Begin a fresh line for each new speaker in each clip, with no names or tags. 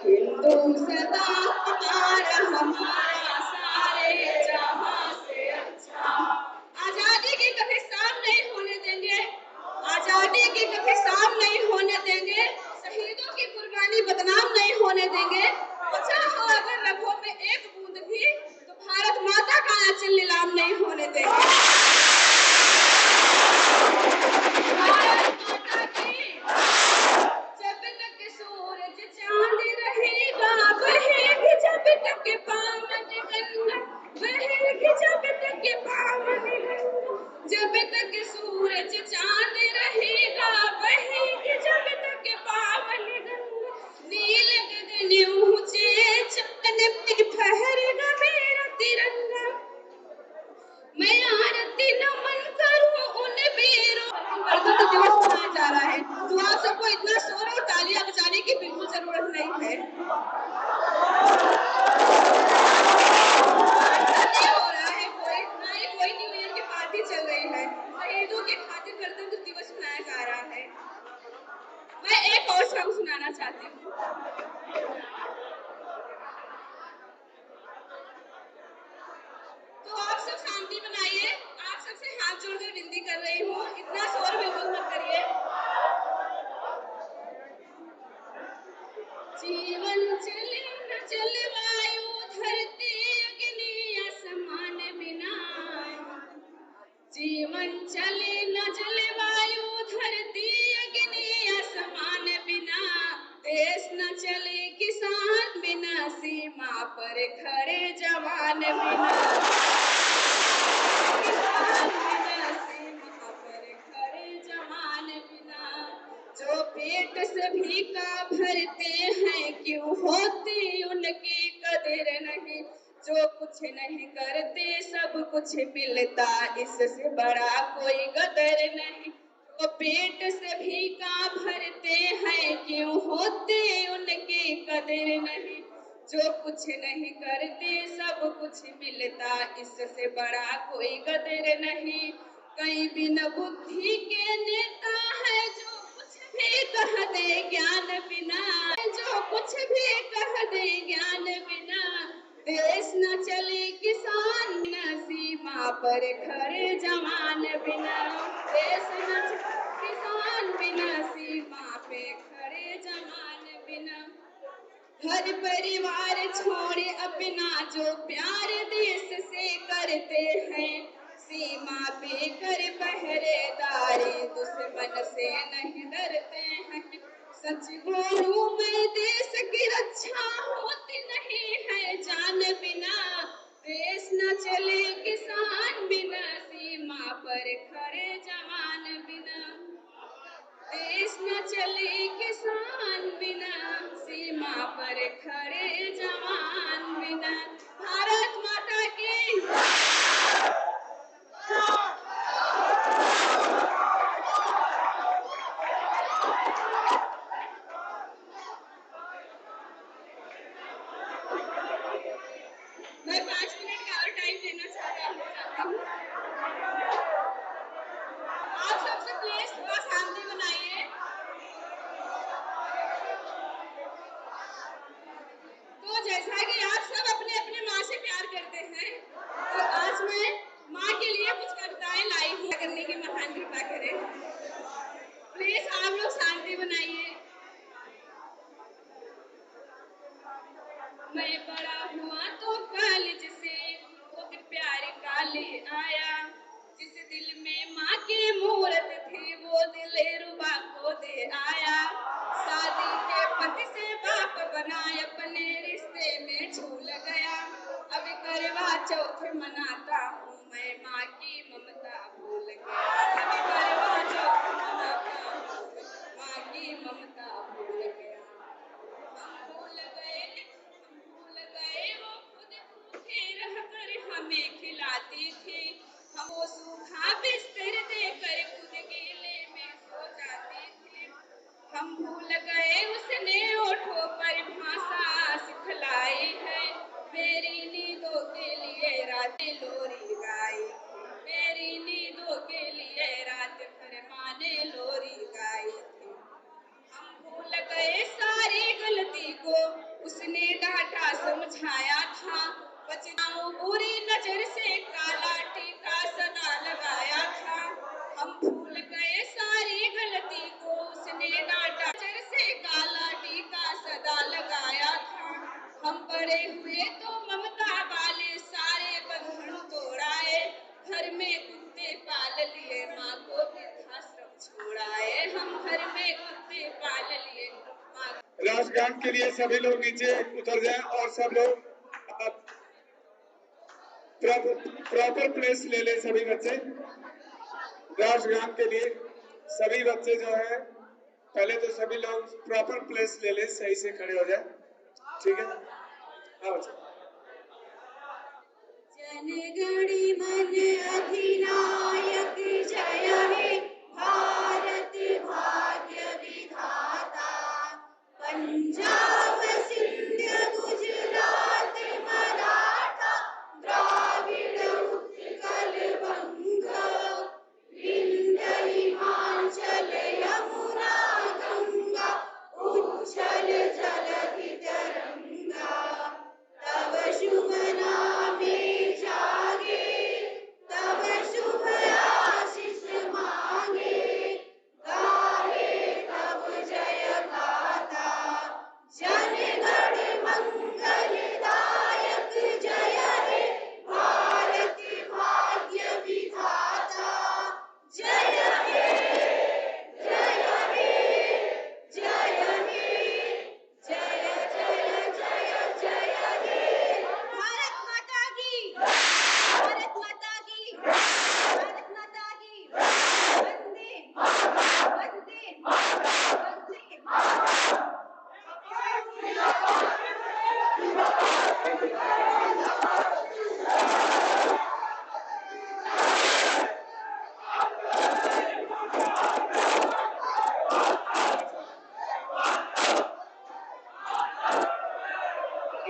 हिंदू सदा हमारा हमारा सारे जहां से अच्छा। आजादी की कभी शाम नहीं होने देंगे, आजादी की कभी शाम नहीं होने देंगे, शहीदों की कुर्बानी बदनाम नहीं होने देंगे। बचा हो अगर रगों में एक बूंद भी तो भारत माता का आंचल नीलाम नहीं होने देंगे। भारत माता की जब तक सूरज चांद रहेगा, बहेगी जब तक पावन गंगा, बहेगी जब तक पावन गंगा, जब तक सूरज चांद रहेगा, बहेगी जब तक पावन गंगा, नील गगन ऊंचे चांद पे फहरेगा मेरा तिरंगा। मैं आरती नमन करूं उन वीरों। गणतंत्र दिवस मनाया जा रहा है तो आप सबको इतना शोर और तालियां बजाने की बिल्कुल जरूरत नहीं है। नहीं हो रहा है कोई, ना ही कोई न्यू ईयर की पार्टी चल रही है। शहीदों के खातिर गणतंत्र दिवस मनाया जा रहा है। मैं एक और सॉन्ग सुनाना चाहती हूँ। तो आप सब शांति बनाइए, आप सबसे हाथ जोड़कर विनती कर रही हूँ, इतना शोर बिल्कुल मत करिए। जीवन चले न चले वायु धरती अग्नि आसमान बिना, जीवन चले न चले वायु धरती अग्नि आसमान बिना, देश न चले किसान बिना, सीमा पर खड़े जवान बिना, किसान बिना, सीमा पर खड़े जवान बिना, जो पेट से भीखा भरते हैं क्यों होती उनकी कदर नहीं, जो कुछ नहीं करते सब कुछ मिलता इससे बड़ा कोई गदर नहीं, जो पेट से भीखा भरते हैं क्यों होती उनकी कदर नहीं, जो कुछ नहीं करते सब कुछ मिलता इससे बड़ा कोई कदर नहीं। कई बिना बुद्धि के नेता है जो कुछ भी कह दे ज्ञान बिना, जो कुछ भी कह दे ज्ञान बिना, देश न चले किसान बिना, सीमा पर खड़े जवान बिना, देश न चले किसान बिना, सीमा पे खड़े जवान बिना, घर परिवार छोड़े अपना जो प्यार देश से करते हैं, सीमा पे कर पहरेदारी दुश्मन से नहीं डरते हैं, सच बोलूं मैं देश की रक्षा होती नहीं है जान बिना, देश न चले किसान बिना, सीमा पर खड़े जवान बिना, देश न चले किसान बिना, सीमा पर खड़े जवान बिना। भारत माता की मैं 5 मिनट का और टाइम देना चाहती हूँ। आप सबसे प्लीज थोड़ा शांति बनाइए। तो जैसा कि आप सब अपने अपने माँ से प्यार करते हैं, तो आज मैं माँ के लिए कुछ कविताएं लाई हूँ, करने की महान कृपा करें। प्लीज आप लोग शांति बनाइए। मैं बड़ा हुआ तो कॉलेज से वो प्यार काले आया, जिस दिल में माँ की मूरत थी वो दिल रुबा को दे आया, शादी के पति से बाप बना अपने रिश्ते में झूल गया, अब करवा चौथ मनाता हूँ मैं माँ की ममता भूल गया, अब करवा चौथ मनाता हूँ माँ की ममता भूल गया, हम भूल गए वो खुद भूखे रहकर हमें खिलाती थी, हम वो सूखा बिस्तर देकर खुद गीले में सो जाती थी, हम भूल गए उसने ओठों पर भाषा सिखलाई है, मेरी नींदों के लिए रात लोरी गाई, मेरी नींदों के लिए रात भर माँ ने लोरी गाई थी, हम भूल गए सारी गलती को उसने डांटा समझाया था, बचनाओ बुरी नजर से काला टीका सदा लगाया था। हम भूल गए सारी गलती को, उसने डांटा नजर से काला टीका सदा लगाया था। हम बड़े हुए तो ममता वाले सारे बंधन तोड़ाए, घर में कुत्ते पाल लिए माँ को वृद्धाश्रम छोड़ाए। हम घर में कुत्ते पाल लिए माँ।
राष्ट्रगान के लिए सभी लोग नीचे उतर जाएं और सब लोग प्रॉपर प्लेस ले लें। सभी बच्चे राष्ट्रगान के लिए सभी बच्चे जो है पहले तो सभी लोग प्रॉपर प्लेस ले लें, सही से खड़े हो जाए। ठीक है, हाँ बच्चे।
जनगण मन अधिनायक जय हे भारत भाग्य विधाता। पंजाब सिंध गुजरात मराठा द्राविड़ उत्कल बंग, विंध्य हिमाचल यमुना गंगा उच्छल जलधि तरंगा। तब शुभ नामे जागे, तब शुभ आशीष मांगे, गाहे तब जय गाथा। जनगण मंगलदायक जय हे भारत भाग्य विधाता। जय हे, जय हे, जय हे, जय जय जय जय हे। भारत माता की, भारत माता की, भारत माता की। वंदे वंदे वंदे।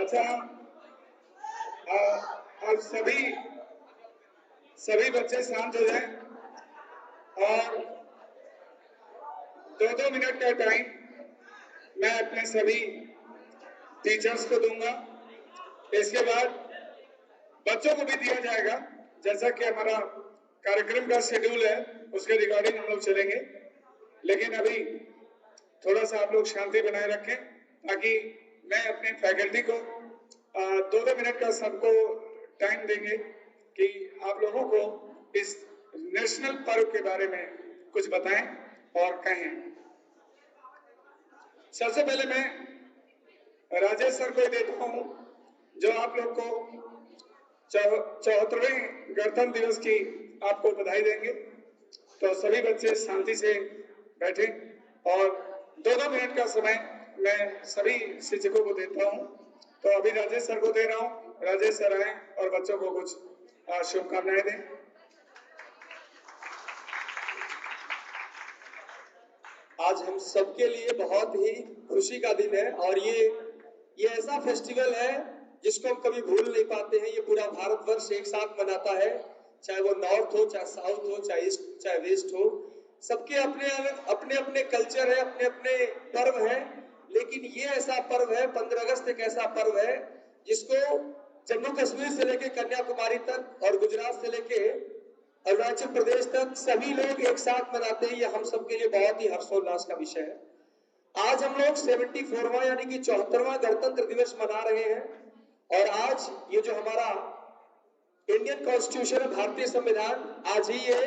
अच्छा, अब सभी बच्चे शांत हो जाएं और 2-2 मिनट का टाइम मैं अपने सभी टीचर्स को दूंगा। इसके बाद बच्चों को भी दिया जाएगा। जैसा कि हमारा कार्यक्रम का शेड्यूल है उसके रिगार्डिंग हम लोग चलेंगे, लेकिन अभी थोड़ा सा आप लोग शांति बनाए रखें ताकि मैं अपने फैकल्टी को 2-2 मिनट का सबको टाइम देंगे कि आप लोगों को इस नेशनल पर्व के बारे में कुछ बताएं और कहें। सबसे पहले मैं राजेश सर को देता हूं जो आप लोग को 74वें गणतंत्र दिवस की आपको बधाई देंगे। तो सभी बच्चे शांति से बैठे और 2-2 मिनट का समय मैं सभी शिक्षकों को देता हूं। तो अभी राजेश सर को दे रहा हूं। राजेश सर आए और बच्चों को कुछ शुभकामनाएं दें।
आज हम सबके लिए बहुत ही खुशी का दिन है और ये ऐसा फेस्टिवल है जिसको हम कभी भूल नहीं पाते हैं। ये पूरा भारतवर्ष एक साथ मनाता है, चाहे वो नॉर्थ हो, चाहे साउथ हो, चाहे ईस्ट, चाहे वेस्ट हो। सबके अपने अपने कल्चर है, अपने अपने पर्व है, लेकिन ये ऐसा पर्व है, 15 अगस्त एक ऐसा पर्व है जिसको जम्मू कश्मीर से लेके कन्याकुमारी तक और गुजरात से लेके अरुणाचल प्रदेश तक सभी लोग एक साथ मनाते हैं। ये हम सबके लिए बहुत ही हर्षोल्लास का विषय है। आज हम लोग 74वां यानी कि 74वां गणतंत्र दिवस मना रहे हैं और आज ये जो हमारा इंडियन कॉन्स्टिट्यूशन है, भारतीय संविधान, आज ही ये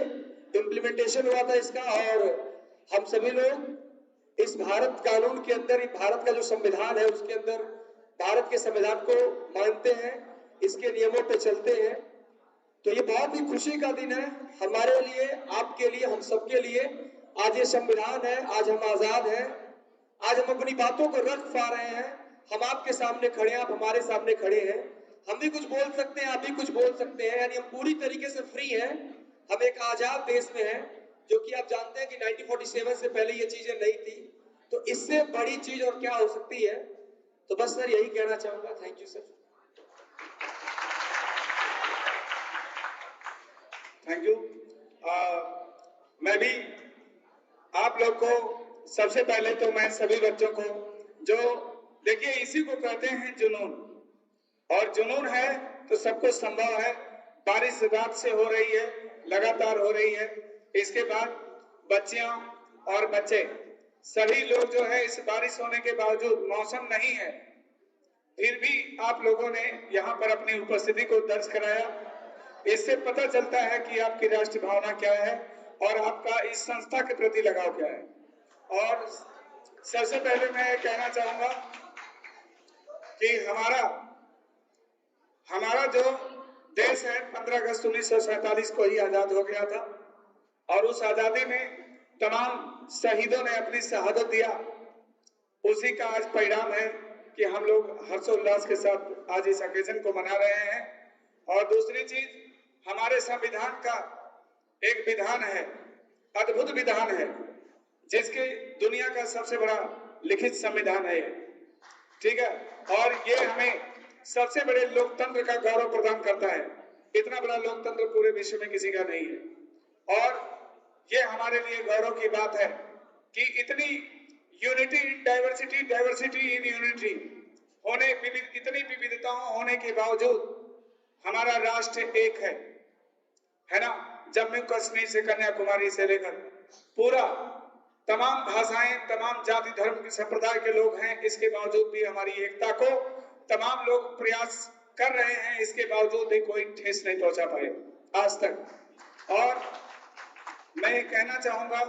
इम्प्लीमेंटेशन हुआ था इसका। और हम सभी लोग इस भारत कानून के अंदर, भारत का जो संविधान है उसके अंदर भारत के संविधान को मानते हैं, इसके नियमों पे चलते हैं। तो ये बहुत ही खुशी का दिन है हमारे लिए, आपके लिए, हम सबके लिए। आज ये संविधान है, आज हम आजाद हैं, आज हम अपनी बातों को रख पा रहे हैं। हम आपके सामने खड़े हैं, आप हमारे सामने खड़े हैं। हम भी कुछ बोल सकते हैं, आप भी कुछ बोल सकते हैं, यानी हम पूरी तरीके से फ्री हैं। हम एक आजाद देश में हैं, जो कि आप जानते हैं कि 1947 से पहले ये चीजें नहीं थी। तो इससे बड़ी चीज और क्या हो सकती है। तो बस सर यही कहना चाहूंगा। Thank you sir.
Thank you. मैं भी आप लोग को सबसे पहले तो मैं सभी बच्चों को जो देखिए, इसी को कहते हैं जुनून, और जुनून है तो सब कुछ संभव है। बारिश रात से हो रही है, लगातार हो रही है। इसके बाद बच्चियां और बच्चे सभी लोग जो है, इस बारिश होने के बावजूद, मौसम नहीं है फिर भी आप लोगों ने यहाँ पर अपनी उपस्थिति को दर्ज कराया। इससे पता चलता है कि आपकी राष्ट्र भावना क्या है और आपका इस संस्था के प्रति लगाव क्या है। और सबसे पहले मैं ये कहना चाहूंगा कि हमारा जो देश है 15 अगस्त 1947 को ही आजाद हो गया था, और उस आजादी में तमाम शहीदों ने अपनी शहादत दिया। उसी का आज परिणाम है कि हम लोग हर्षोल्लास के साथ आज इस ओकेजन को मना रहे हैं। और दूसरी चीज, हमारे संविधान का एक विधान है, अद्भुत विधान है, जिसके दुनिया का सबसे बड़ा लिखित संविधान है, ठीक है। और ये हमें सबसे बड़े लोकतंत्र का गौरव प्रदान करता है। इतना बड़ा लोकतंत्र पूरे विश्व में किसी का नहीं है। और ये हमारे लिए गौरव की बात है कि इतनी unity in diversity, diversity in unity होने, इतनी विविधताओं होने के बावजूद हमारा राष्ट्र एक है ना। जम्मू कश्मीर से कन्याकुमारी से लेकर पूरा तमाम भाषाएं, तमाम जाति धर्म के संप्रदाय के लोग हैं। इसके बावजूद भी हमारी एकता को तमाम लोग प्रयास कर रहे हैं, इसके बावजूद भी कोई ठेस नहीं पहुंचा पाए आज तक। और मैं ये कहना चाहूंगा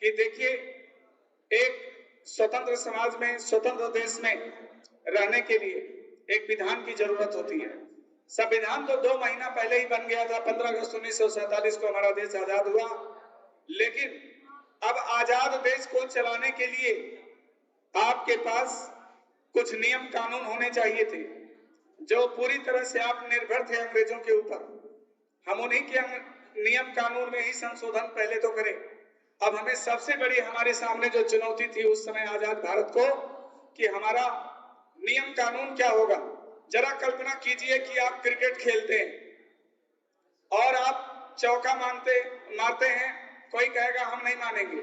कि देखिए, एक स्वतंत्र समाज में, स्वतंत्र देश में रहने के लिए एक विधान की जरूरत होती है। संविधान तो 2 महीना पहले ही बन गया था, 15 अगस्त 1947 को हमारा देश आजाद हुआ। लेकिन अब आजाद देश को चलाने के लिए आपके पास कुछ नियम कानून होने चाहिए थे, जो पूरी तरह से आप निर्भर थे अंग्रेजों के ऊपर। हम उन्हीं के नियम कानून में ही संशोधन पहले तो करें। अब हमें सबसे बड़ी हमारे सामने जो चुनौती थी उस समय आजाद भारत को, कि हमारा नियम कानून क्या होगा। जरा कल्पना कीजिए कि आप क्रिकेट खेलते हैं और आप चौका मारते हैं, कोई कहेगा हम नहीं मानेंगे।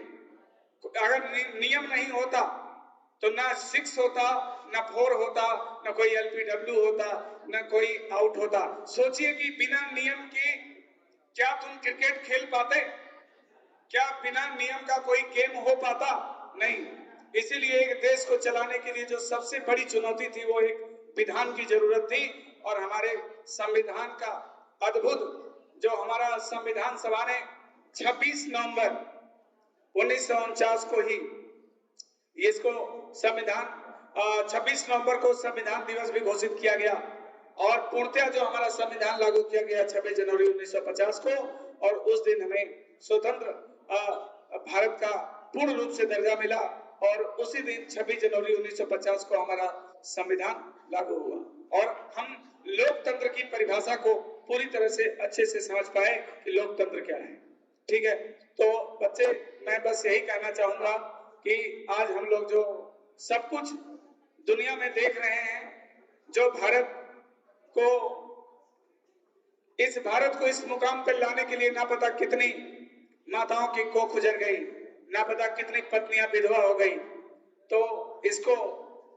अगर नियम नहीं होता तो ना 6 होता, ना 4 होता, ना कोई एलपीडब्ल्यू होता, ना कोई आउट होता। सोचिए कि बिना नियम के क्या तुम क्रिकेट खेल पाते? क्या बिना नियम का कोई गेम हो पाता? नहीं। इसीलिए एक देश को चलाने के लिए जो सबसे बड़ी चुनौती थी वो एक विधान की जरूरत थी। और हमारे संविधान का अद्भुत, जो हमारा संविधान सभा ने 26 नवंबर 1949 को ही इसको संविधान 26 नवंबर को संविधान दिवस भी घोषित किया गया, और पूर्णतः जो हमारा संविधान लागू किया गया 26 जनवरी 1950 को। और उस दिन हमें स्वतंत्र भारत का पूर्ण रूप से दर्जा मिला, और उसी दिन 26 जनवरी 1950 को हमारा संविधान लागू हुआ। और हम लोकतंत्र की परिभाषा को पूरी तरह से अच्छे से समझ पाए कि लोकतंत्र क्या है, ठीक है। तो बच्चे, मैं बस यही कहना चाहूंगा कि आज हम लोग जो सब कुछ दुनिया में देख रहे हैं, जो भारत को इस मुकाम पर लाने के लिए ना पता कितनी माताओं की कोख उजड़ गई, ना पता कितनी पत्नियां विधवा हो गई। तो इसको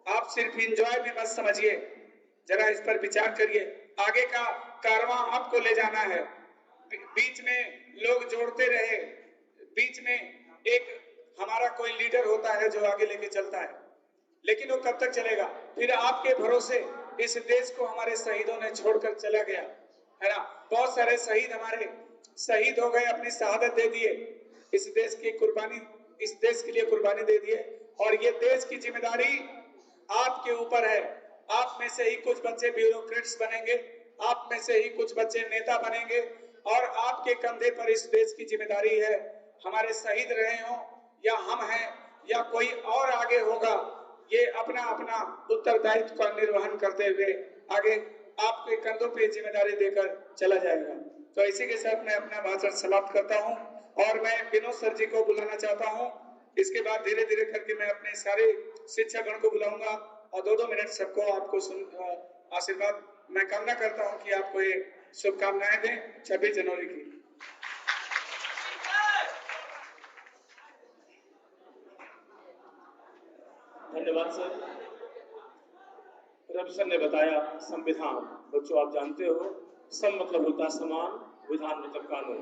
आप सिर्फ एंजॉय में मत समझिए, जरा इस पर विचार करिए। आगे का कारवां आपको ले जाना है। बीच में लोग जोड़ते रहे, बीच में एक हमारा कोई लीडर होता है जो आगे लेके चलता है, लेकिन वो कब तक चलेगा? फिर आपके भरोसे इस देश को हमारे शहीदों ने छोड़कर चला गया, है ना। बहुत सारे शहीद हमारे शहीद हो गए, अपनी शहादत दे दिए, इस देश की कुर्बानी, इस देश के लिए कुर्बानी दे दिए। और ये देश की जिम्मेदारी आपके ऊपर है। आप में से ही कुछ बच्चे ब्यूरोक्रेट्स बनेंगे, आप में से ही कुछ बच्चे नेता बनेंगे, और आपके कंधे पर इस देश की जिम्मेदारी है। हमारे शहीद रहे हों या हम हैं या कोई और आगे होगा, ये अपना अपना उत्तरदायित्व का निर्वहन करते हुए आगे आपके कंधों पे जिम्मेदारी देकर चला जाएगा। तो इसी के साथ मैं अपना भाषण समाप्त करता हूं, और मैं विनोद सर जी को बुलाना चाहता हूं। इसके बाद धीरे धीरे करके मैं अपने सारे शिक्षकगण को बुलाऊंगा, और 2-2 मिनट सबको आपको आशीर्वाद मैं कामना करता हूं कि आपको ये शुभकामनाएं दें 26 जनवरी की।
धन्यवाद सर। रवि सर ने बताया संविधान। बच्चों आप जानते हो सम मतलब होता है समान, विधान मतलब कानून।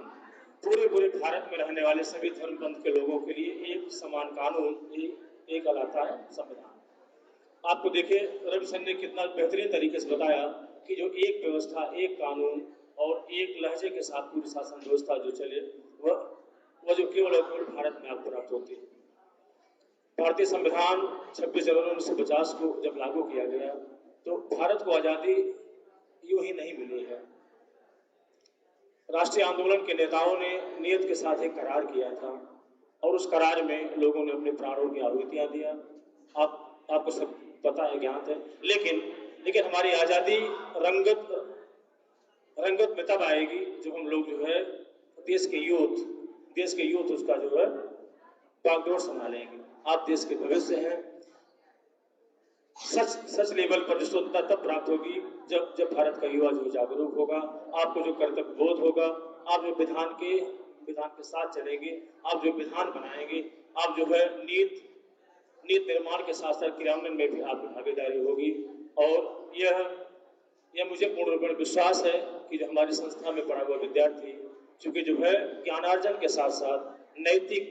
पूरे भारत में रहने वाले सभी धर्म पंथ के लोगों के लिए एक समान कानून एक कहलाता है संविधान। आपको देखिए रवि सर ने कितना बेहतरीन तरीके से बताया कि जो एक व्यवस्था, एक कानून और एक लहजे के साथ पूरी शासन व्यवस्था जो चले वह जो केवल और केवल भारत में आपको प्राप्त होती है। भारतीय संविधान 26 जनवरी 1950 को जब लागू किया गया तो भारत को आज़ादी यूं ही नहीं मिली है। राष्ट्रीय आंदोलन के नेताओं ने नियत के साथ एक करार किया था और उस करार में लोगों ने अपने प्राणों की आहुतियां दिया। आपको सब पता है, ज्ञात है। लेकिन हमारी आज़ादी रंगत में तब आएगी जब हम लोग जो है देश के यूथ उसका जो है बागडोर संभालेंगे। आप देश के भविष्य हैं। सच लेवल पर जो स्वतंत्रता तब प्राप्त होगी जब भारत का युवा जो जागरूक होगा, आपको जो कर्तव्य बोध होगा, आप जो विधान के साथ चलेंगे, आप जो विधान बनाएंगे, आप जो है नीति निर्माण के साथ साथ क्रियान्वयन में भी आपकी भागीदारी होगी। और यह मुझे पूर्ण रूप में विश्वास है कि जो हमारी संस्था में पढ़ा हुआ विद्यार्थी चूंकि जो है ज्ञानार्जन के साथ साथ नैतिक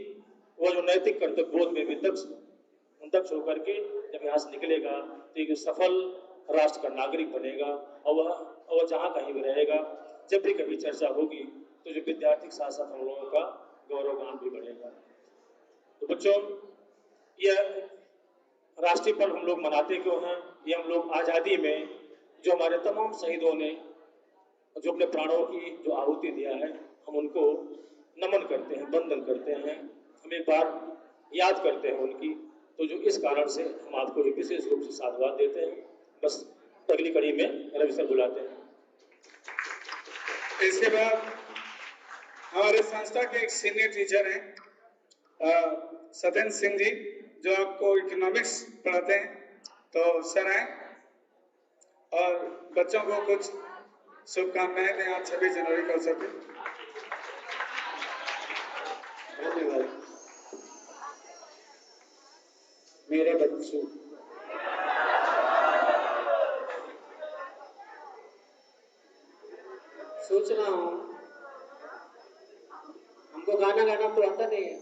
कर्तव्य बोध में भी दक्ष होकर के जब यहाँ से निकलेगा तो एक सफल राष्ट्र का नागरिक बनेगा और वह जहाँ कहीं भी रहेगा, जब भी कभी चर्चा होगी तो जो विद्यार्थी के साथ साथ हम लोगों का गौरवगान भी बढ़ेगा। तो बच्चों, यह राष्ट्रीय पर्व हम लोग मनाते क्यों हैं? ये हम लोग आज़ादी में जो हमारे तमाम शहीदों ने जो अपने प्राणों की जो आहुति दिया है, हम उनको नमन करते हैं, वंदन करते हैं, हम एक बार याद करते हैं उनकी। तो जो इस कारण से हम आपको एक विशेष रूप से साधुवाद देते हैं। बस अगली कड़ी में रवि सर बुलाते हैं।
इसके बाद हमारे संस्था के एक सीनियर टीचर हैं सत्येंद्र सिंह जी, जो आपको इकोनॉमिक्स पढ़ाते हैं। तो सर आए और बच्चों को कुछ शुभकामनाएं दें आज 26 जनवरी के अवसर पर।
धन्यवाद। मेरे बच्चों, सोच रहा हूँ हमको गाना गाना तो आता नहीं है,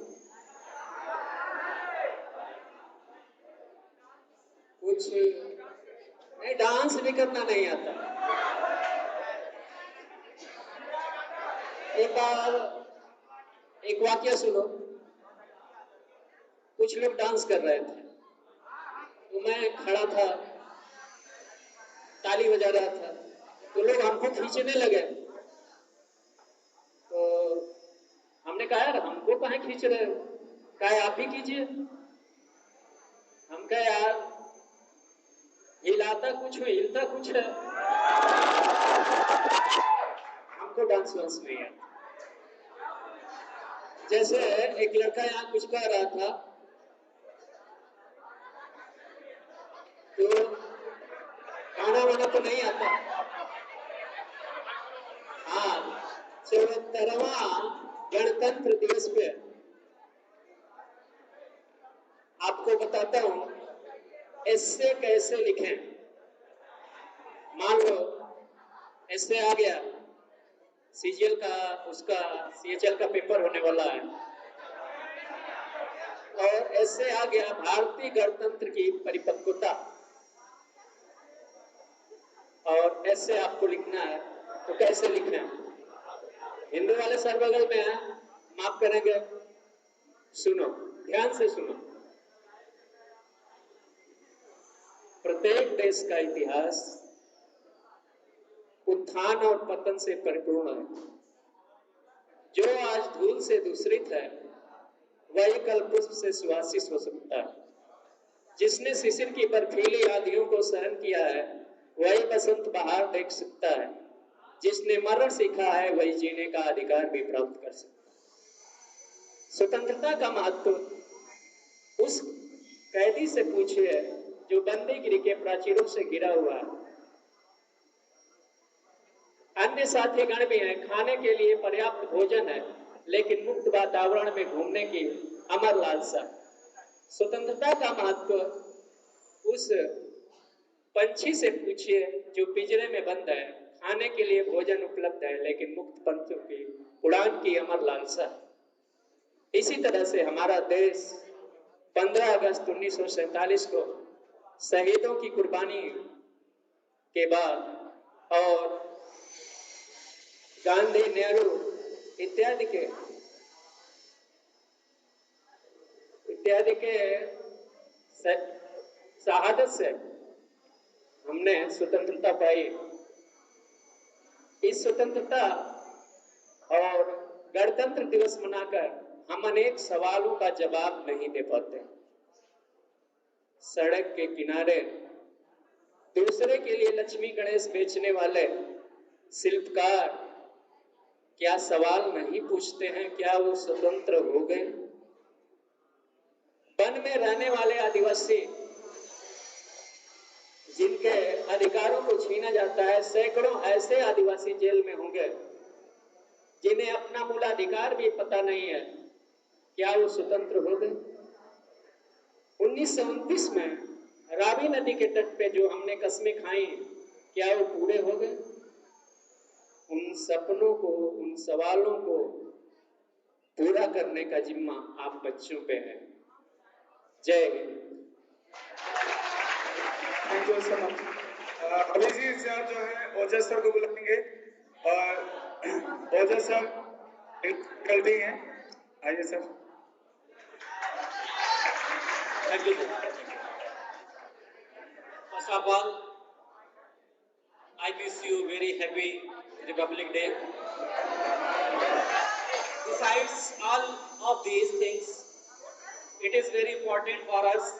कुछ नहीं, डांस भी करना नहीं आता। एक बार एक वाकया सुनो। कुछ लोग डांस कर रहे थे तो मैं खड़ा था, ताली बजा रहा था, तो लोग हमको खींचने लगे। तो हमने कहा यार हमको कहाँ खींच रहे हो? कहा आप भी कीजिए। हम कहा यार हिलाता कुछ है, हिलता कुछ है, हमको डांस वांस नहीं है। जैसे एक लड़का यहाँ कुछ कह रहा था तो गाना वाना तो नहीं आता। हाँ, 74वां गणतंत्र दिवस पे आपको बताता हूँ ऐसे कैसे लिखें। मान लो ऐसे आ गया, सीजीएल का उसका सीएचएल का पेपर होने वाला है और ऐसे आ गया भारतीय गणतंत्र की परिपक्वता, और ऐसे आपको लिखना है। तो कैसे लिखना है? हिंदू वाले सर बगल में है, माफ करेंगे, सुनो, ध्यान से सुनो। प्रत्येक देश का इतिहास उत्थान और पतन से परिपूर्ण है। जो आज धूल से दूषित है वही कल पुष्प से सुवासित हो सकता है। जिसने शिशिर की बर्फीली आंधियों को सहन किया है वही बसंत बहार देख सकता है। जिसने मरण सीखा है वही जीने का अधिकार भी प्राप्त कर सकता है। स्वतंत्रता का महत्व उस कैदी से पूछिए जो बंदीगिरी के प्राचीरों से घिरा हुआ है। अन्य साथी गण भी हैं, खाने के लिए पर्याप्त भोजन है, लेकिन मुक्त वातावरण में घूमने की अमर लालसा। स्वतंत्रता का महत्व उस
पंछी से पूछिए जो पिंजरे में बंद है, खाने के लिए भोजन उपलब्ध है लेकिन मुक्त पंछियों की उड़ान की अमर लालसा। इसी तरह से हमारा देश 15 अगस्त 1947 को शहीदों की कुर्बानी के बाद और गांधी, नेहरू इत्यादि के शहादत से हमने स्वतंत्रता पाई। इस स्वतंत्रता और गणतंत्र दिवस मनाकर हम अनेक सवालों का जवाब नहीं दे पाते। सड़क के किनारे दूसरे के लिए लक्ष्मी गणेश बेचने वाले शिल्पकार क्या सवाल नहीं पूछते हैं क्या वो स्वतंत्र हो गए? वन में रहने वाले आदिवासी जिनके अधिकारों को छीना जाता है, सैकड़ों ऐसे आदिवासी जेल में होंगे जिन्हें अपना मूलाधिकार भी पता नहीं है, क्या वो स्वतंत्र हो गए? 1929 में रावी नदी के तट पे जो हमने कस्में खाई, क्या वो पूरे हो गए? उन सपनों को, उन सवालों को पूरा करने का जिम्मा आप बच्चों पे है। जय Hind.
Thank you so much. अभी जी सर जो है ओजस सर को बुलाएंगे और ओजस सर गलती है, आइए sir.
Thank you, sir. First of all, I wish you very happy Republic Day. Besides all of these things, it is very important for us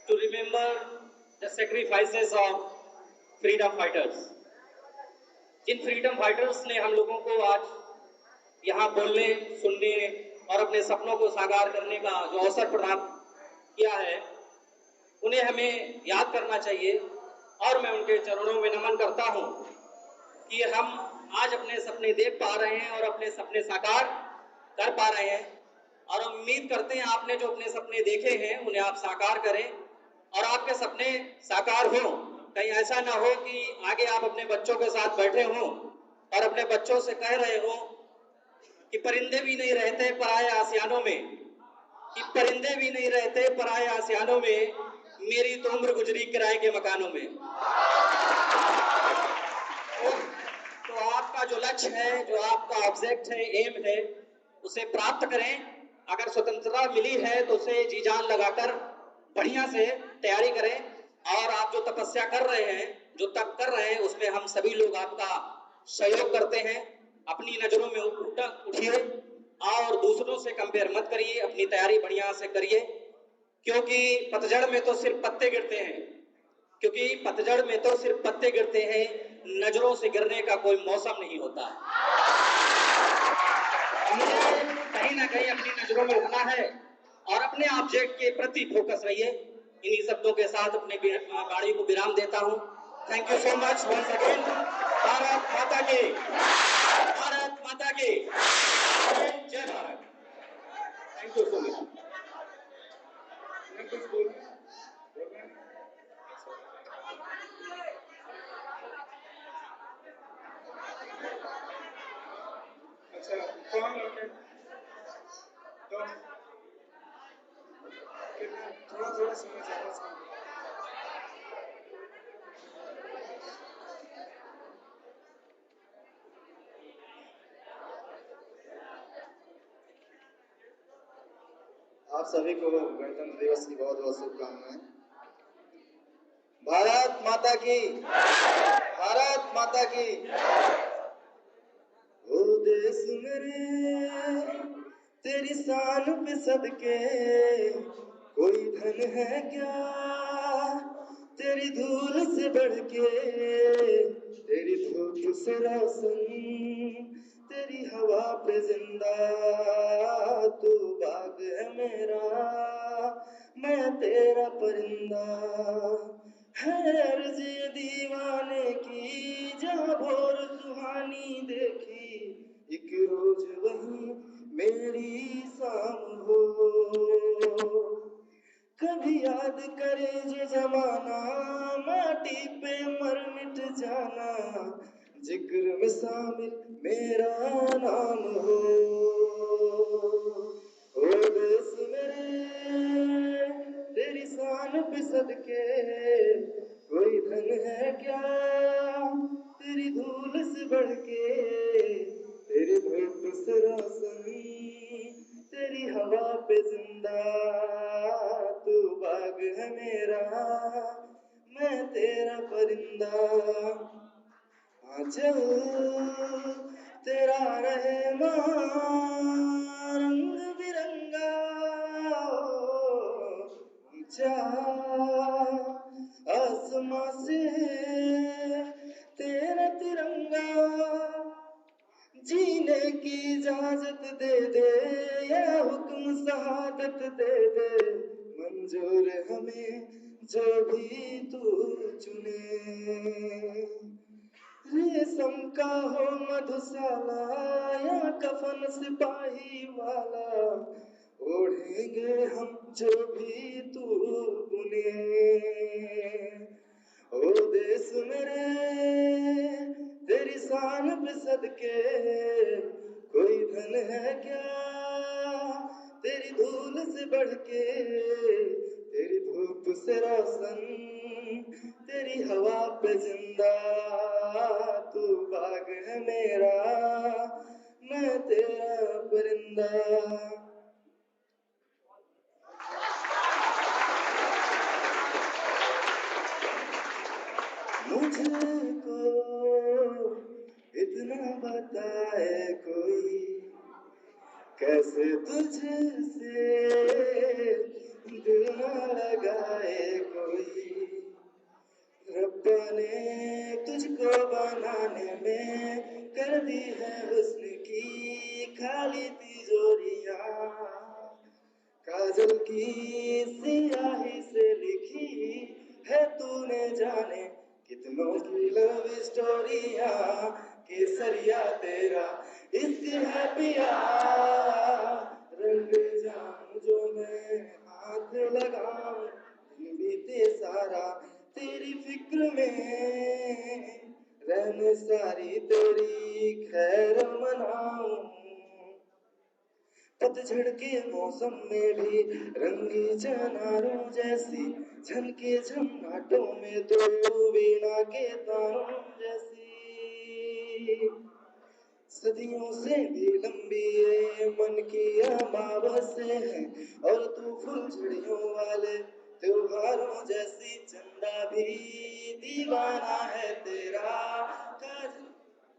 to remember the sacrifices of freedom fighters. जिन freedom fighters ने हम लोगों को आज यहाँ बोलने, सुनने और अपने सपनों को साकार करने का जो अवसर प्रदान किया है, उन्हें हमें याद करना चाहिए। और मैं उनके चरणों में नमन करता हूँ कि हम आज अपने सपने देख पा रहे हैं और अपने सपने साकार कर पा रहे हैं, और हम उम्मीद करते हैं आपने जो अपने सपने देखे हैं उन्हें आप साकार करें और आपके सपने साकार हों। कहीं ऐसा ना हो कि आगे आप अपने बच्चों के साथ बैठे हों और अपने बच्चों से कह रहे हो कि परिंदे भी नहीं रहते पराये आसियानों में, कि परिंदे भी नहीं रहते पराये आसियानों में, मेरी तो उम्र गुजरी किराए के मकानों में। तो आपका जो लक्ष्य है, जो आपका ऑब्जेक्ट है, एम है, उसे प्राप्त करें। अगर स्वतंत्रता मिली है तो उसे जी जान लगाकर बढ़िया से तैयारी करें, और आप जो तपस्या कर रहे हैं, जो तप कर रहे हैं, उसमें हम सभी लोग आपका सहयोग करते हैं। अपनी नजरों में उठिए और दूसरों से कंपेयर मत करिए, अपनी तैयारी बढ़िया से करिए, क्योंकि पतझड़ में तो सिर्फ पत्ते गिरते हैं, क्योंकि पतझड़ में तो सिर्फ पत्ते गिरते हैं, नजरों से गिरने का कोई मौसम नहीं होता। हमें कहीं ना कहीं अपनी नजरों में उठना है और अपने ऑब्जेक्ट के प्रति फोकस रहिए। इन्हीं शब्दों के साथ अपने गाड़ी को विराम देता हूँ। Thank you so much once again. Bharat माता की, भारत माता की जय Bharat. Thank you so much.
अच्छा, कौन लोग हैं? तो थोड़ा थोड़ा समय ज़्यादा समय।
आप सभी को गणतंत्र दिवस की बहुत बहुत शुभकामनाएं। भारत माता की, भारत माता की। ओ देश मेरे तेरी शान पे सदके कोई धन है क्या तेरी धूल से बढ़ के, तेरी धूप से रोशन तेरी हवा पे जिंदा, तू बाग है मेरा मैं तेरा परिंदा, है अर्ज़ी दीवाने की जहाँ भोर सुहानी देखी, एक रोज वही मेरी शाम हो। कभी याद करे जो जमाना माटी पे मर मिट जाना, जिक्र में शामिल मेरा नाम हो। ओ देश मेरे तेरी शान पे सदके, कोई धन है क्या तेरी धूल से बढ़ के, तेरे धूप से रोशन तेरी हवा पे जिंदा, तू बाग है मेरा मैं तेरा परिंदा। आंचल तेरा रहे रंग बिरंगा, ऊंचा आसमां से तेरा तिरंगा, जीने की इजाजत दे दे या हुक्म शहादत दे दे, मंजूर हमें जो भी तू चुने। रेशम का हो मधुशाला या कफन सिपाही वाला, ओढ़ेंगे हम जो भी तू बुने। ओ देश मेरे तेरी शान पे सदके, कोई धन है क्या तेरी धूल से बढ़ के, तेरी धूप से रोशन तेरी हवा पे जिंदा, तू बाग है मेरा मैं तेरा परिंदा। मुझको इतना बताए कोई, कैसे तुझसे दिल न लगाए कोई, रब्बा ने तुझको बनाने में कर दी है हुस्न की खाली तिजोरियां, काजल की सियाही से लिखी है तूने जाने कितनों की लव स्टोरियां, केसरिया तेरा इश्क है पिया, रंग जाऊं जो मैं हाथ लगाऊं, दिन बीते सारा तेरी फिक्र में, रहने सारी तेरी खैर मनाऊं, पतझड़ के मौसम में भी रंगी चनारों जैसी, झनके झन्नाटों में तो वीणा के तारों जैसी, सदियों से भी लंबी ये मन की अमावस्या है, और तू फुलझड़ियों वाले त्योहारों जैसी, चंदा भी दीवाना है तेरा, काजल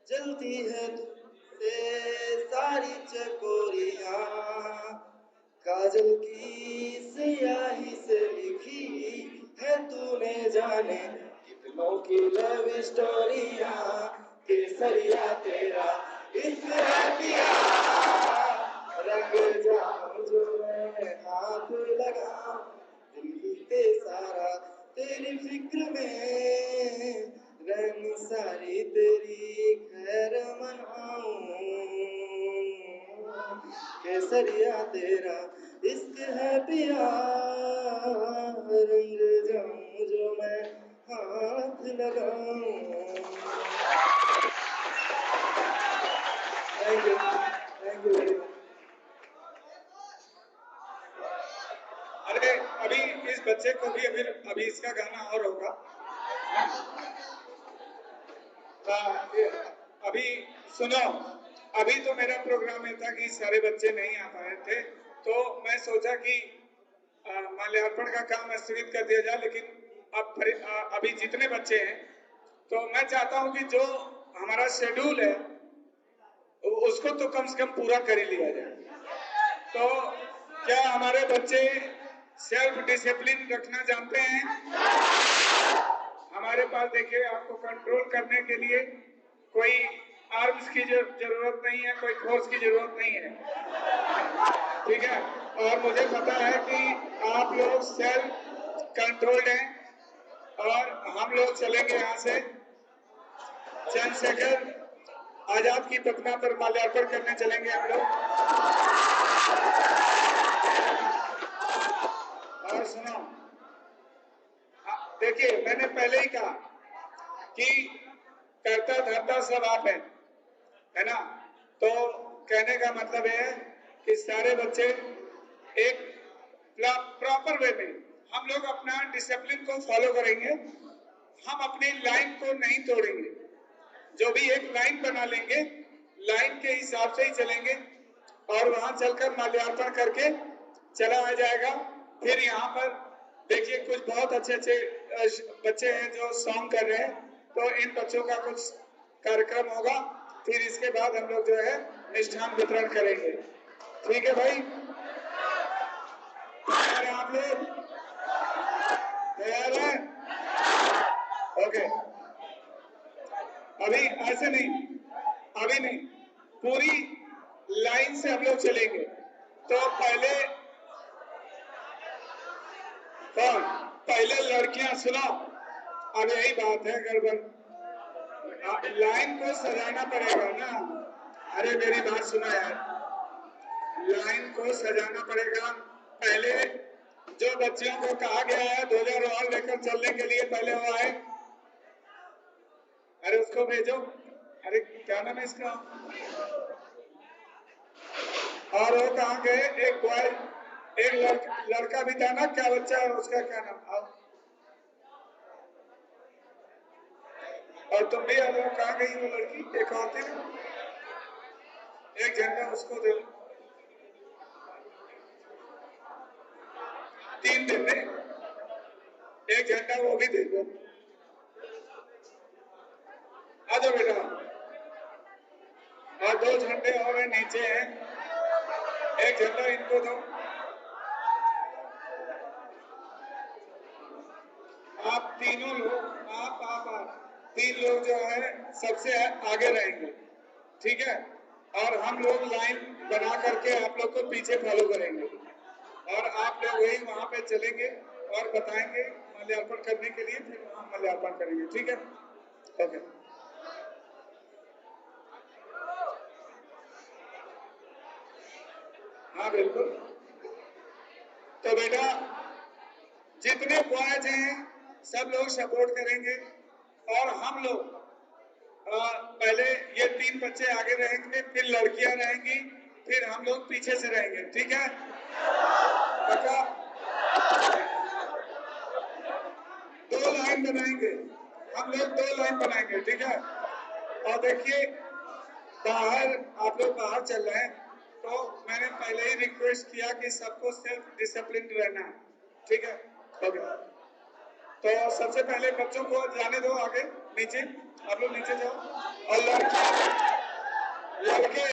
जलती है तुझसे सारी चकोरियां, काजल की स्याही से लिखी है तूने जाने कितनों की लव स्टोरियां, केसरिया तेरा इश्क है पिया, रंग जाऊं जो मैं हाथ लगाऊं, दिल बीते सारा तेरी फिक्र में, रहनी सारी तेरी खैर मनाऊं, केसरिया तेरा इश्क है पिया, रंग जाऊं जो मैं हाथ लगाऊं। Thank you very much.
अरे अभी इस बच्चे को भी अभी इसका गाना और होगा। अभी सुनो, अभी तो मेरा प्रोग्राम ये था कि सारे बच्चे नहीं आ पाए थे, तो मैं सोचा कि माल्यार्पण का काम स्थगित कर दिया जाए, लेकिन अब अभी जितने बच्चे हैं, तो मैं चाहता हूं कि जो हमारा शेड्यूल है उसको तो कम से कम पूरा कर ही लिया जाए। तो क्या हमारे बच्चे सेल्फ डिसिप्लिन रखना जानते हैं? हमारे पास देखिए, आपको कंट्रोल करने के लिए कोई आर्म्स की जरूरत नहीं है, कोई फोर्स की जरूरत नहीं है, ठीक है। और मुझे पता है कि आप लोग सेल्फ कंट्रोल्ड हैं, और हम लोग चलेंगे यहाँ से चंद्रशेखर आजाद की प्रतिमा पर माल्यार्पण करने चलेंगे हम लोग। और सुनो, देखिए देखिए, मैंने पहले ही कहा कि करता धरता सब आप है ना? तो कहने का मतलब ये है कि सारे बच्चे एक प्रॉपर वे में हम लोग अपना डिसिप्लिन को फॉलो करेंगे। हम अपनी लाइन को नहीं तोड़ेंगे। जो भी एक लाइन बना लेंगे, लाइन के हिसाब से ही चलेंगे और वहां चलकर माल्यार्पण करके चला आ जाएगा। फिर यहाँ पर देखिए कुछ बहुत अच्छे बच्चे हैं जो सॉन्ग कर रहे हैं, तो इन बच्चों का कुछ कार्यक्रम होगा। फिर इसके बाद हम लोग जो है मिष्ठान वितरण करेंगे। ठीक है भाई, तैयार हैं आप लोग? तैयार हैं? ओके, अभी ऐसे नहीं, अभी नहीं, पूरी लाइन से हम लोग चलेंगे। तो पहले कौन? पहले लड़कियां सुनो, अब यही बात है गड़बड़। लाइन को सजाना पड़ेगा ना। अरे मेरी बात सुनो यार, लाइन को सजाना पड़ेगा। पहले जो बच्चियों को कहा गया है ध्वजा रोहन लेकर चलने के लिए, पहले वो आए। अरे उसको भेजो। अरे क्या नाम है इसका? और वो कहाँ गए? एक बॉय, एक लड़का भी था ना, क्या बच्चा है उसका, क्या नाम? आओ। और तुम भी आ जाओ। कहाँ गई वो लड़की? एक और थी ना, एक झंडा उसको दे। 3 दिन में एक झंडा वो भी दे दो। आ जाओ बेटा। और 2 झंडे और हैं, नीचे हैं। एक झंडा इनको दो। आप तीनों लोग, आप 3 लोग जो है सबसे आगे रहेंगे, ठीक है? और हम लोग लाइन बना करके आप लोग को पीछे फॉलो करेंगे और आप लोग वही वहां पे चलेंगे और बताएंगे माल्यार्पण करने के लिए। फिर वहां माल्यार्पण करेंगे, ठीक है? ओके। हाँ बिल्कुल। तो बेटा जितने बॉयज हैं सब लोग सपोर्ट करेंगे और हम लोग पहले ये 3 बच्चे आगे रहेंगे, फिर लड़कियां रहेंगी, फिर हम लोग पीछे से रहेंगे, ठीक है? पक्का? 2 लाइन बनाएंगे हम लोग, 2 लाइन बनाएंगे, ठीक है? और देखिए बाहर आप लोग बाहर चल रहे हैं, तो मैंने पहले ही रिक्वेस्ट किया कि सबको सेल्फ डिसिप्लिन रहना है, ठीक है? ओके। तो सबसे पहले बच्चों को जाने दो आगे, नीचे आप लोग नीचे जाओ। और लड़के